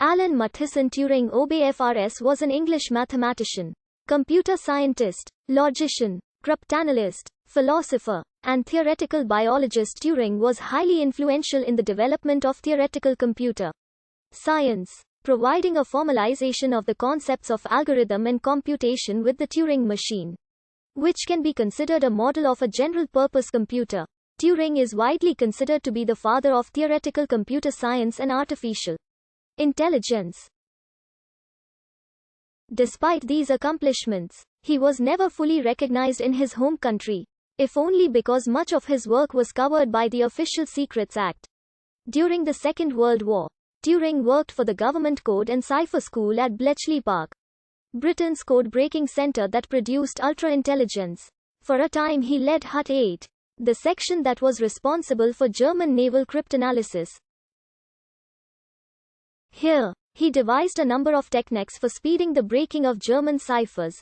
Alan Matheson Turing OBFRS was an English mathematician, computer scientist, logician, cryptanalyst, philosopher, and theoretical biologist. Turing was highly influential in the development of theoretical computer science, providing a formalization of the concepts of algorithm and computation with the Turing machine, which can be considered a model of a general-purpose computer. Turing is widely considered to be the father of theoretical computer science and artificial intelligence. Despite these accomplishments, he was never fully recognized in his home country, if only because much of his work was covered by the Official Secrets Act. During the Second World War, Turing worked for the Government Code and Cipher School at Bletchley Park, Britain's code-breaking center that produced ultra-intelligence. For a time he led HUT 8, the section that was responsible for German naval cryptanalysis. Here, he devised a number of techniques for speeding the breaking of German ciphers,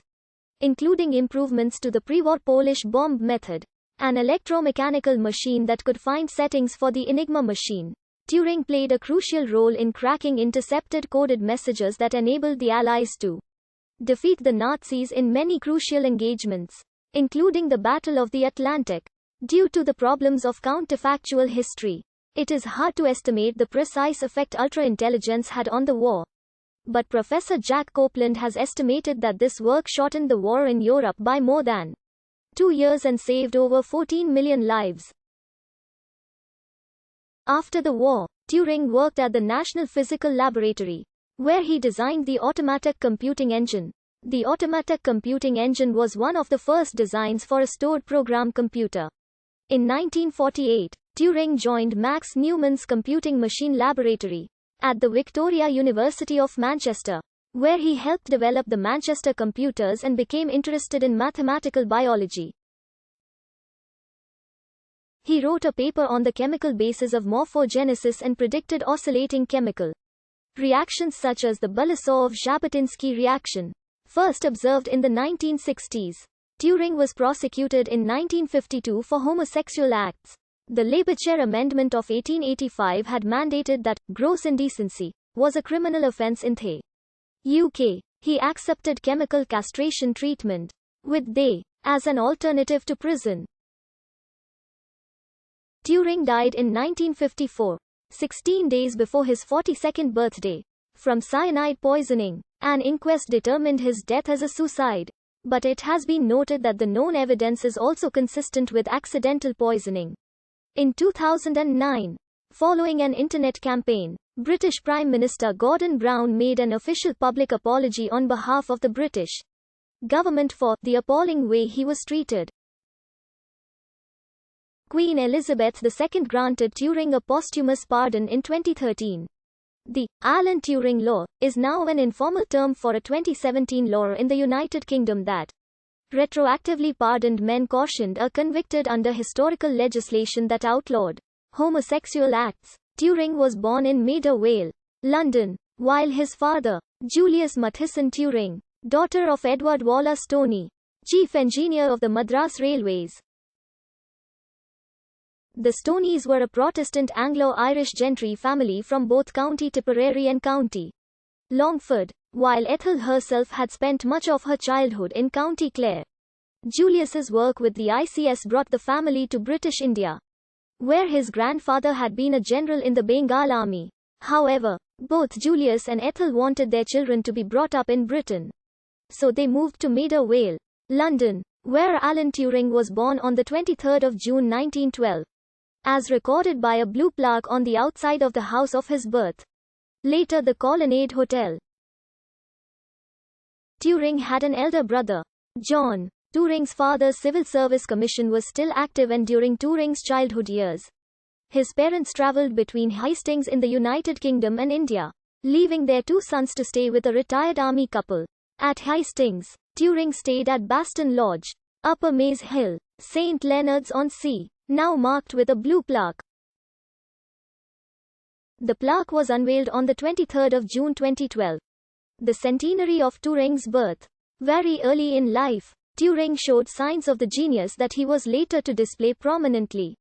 including improvements to the pre-war Polish bomb method, an electromechanical machine that could find settings for the Enigma machine. Turing played a crucial role in cracking intercepted coded messages that enabled the Allies to defeat the Nazis in many crucial engagements, including the Battle of the Atlantic. Due to the problems of counterfactual history, it is hard to estimate the precise effect ultra-intelligence had on the war. But Professor Jack Copeland has estimated that this work shortened the war in Europe by more than 2 years and saved over 14 million lives. After the war, Turing worked at the National Physical Laboratory, where he designed the automatic computing engine. The automatic computing engine was one of the first designs for a stored program computer. In 1948, Turing joined Max Newman's Computing Machine Laboratory at the Victoria University of Manchester, where he helped develop the Manchester computers and became interested in mathematical biology. He wrote a paper on the chemical basis of morphogenesis and predicted oscillating chemical reactions such as the Borisov-Zhabotinsky reaction, first observed in the 1960s. Turing was prosecuted in 1952 for homosexual acts. The Labour Amendment of 1885 had mandated that gross indecency was a criminal offence in the UK. He accepted chemical castration treatment with they as an alternative to prison. Turing died in 1954, 16 days before his 42nd birthday, from cyanide poisoning. An inquest determined his death as a suicide, but it has been noted that the known evidence is also consistent with accidental poisoning. In 2009, following an internet campaign, British Prime Minister Gordon Brown made an official public apology on behalf of the British government for the appalling way he was treated. Queen Elizabeth II granted Turing a posthumous pardon in 2013. The Alan Turing Law is now an informal term for a 2017 law in the United Kingdom that retroactively pardoned men cautioned or convicted under historical legislation that outlawed homosexual acts. Turing was born in Maida Vale, London, while his father, Julius Matheson Turing, daughter of Edward Waller Stoney, chief engineer of the Madras Railways. The Stoneys were a Protestant Anglo-Irish gentry family from both County Tipperary and County Longford, while Ethel herself had spent much of her childhood in County Clare. Julius's work with the ICS brought the family to British India, where his grandfather had been a general in the Bengal Army. However, both Julius and Ethel wanted their children to be brought up in Britain, so they moved to Maida Vale, London, where Alan Turing was born on the 23rd of June 1912. As recorded by a blue plaque on the outside of the house of his birth, later the Colonnade Hotel. Turing had an elder brother, John. Turing's father's civil service commission was still active, and during Turing's childhood years, his parents travelled between Hastings in the United Kingdom and India, leaving their 2 sons to stay with a retired army couple. At Hastings, Turing stayed at Baston Lodge, Upper Maze Hill, St. Leonards-on-Sea, now marked with a blue plaque. The plaque was unveiled on the 23rd of June 2012, the centenary of Turing's birth. Very early in life, Turing showed signs of the genius that he was later to display prominently.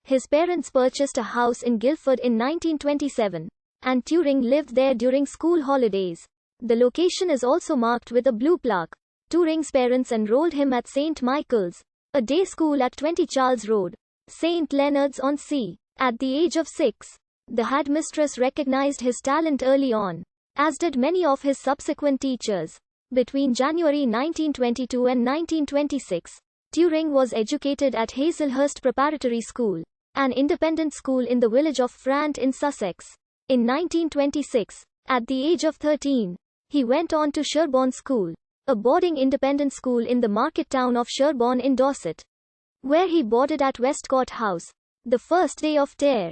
His parents purchased a house in Guildford in 1927, and Turing lived there during school holidays. The location is also marked with a blue plaque. Turing's parents enrolled him at St. Michael's, a day school at 20 Charles Road, St. Leonard's-on-Sea. At the age of 6, the headmistress recognized his talent early on, as did many of his subsequent teachers. Between January 1922 and 1926, Turing was educated at Hazelhurst Preparatory School, an independent school in the village of Frant in Sussex. In 1926, at the age of 13, he went on to Sherborne School, a boarding independent school in the market town of Sherborne in Dorset, where he boarded at Westcott House. The first day of Ter.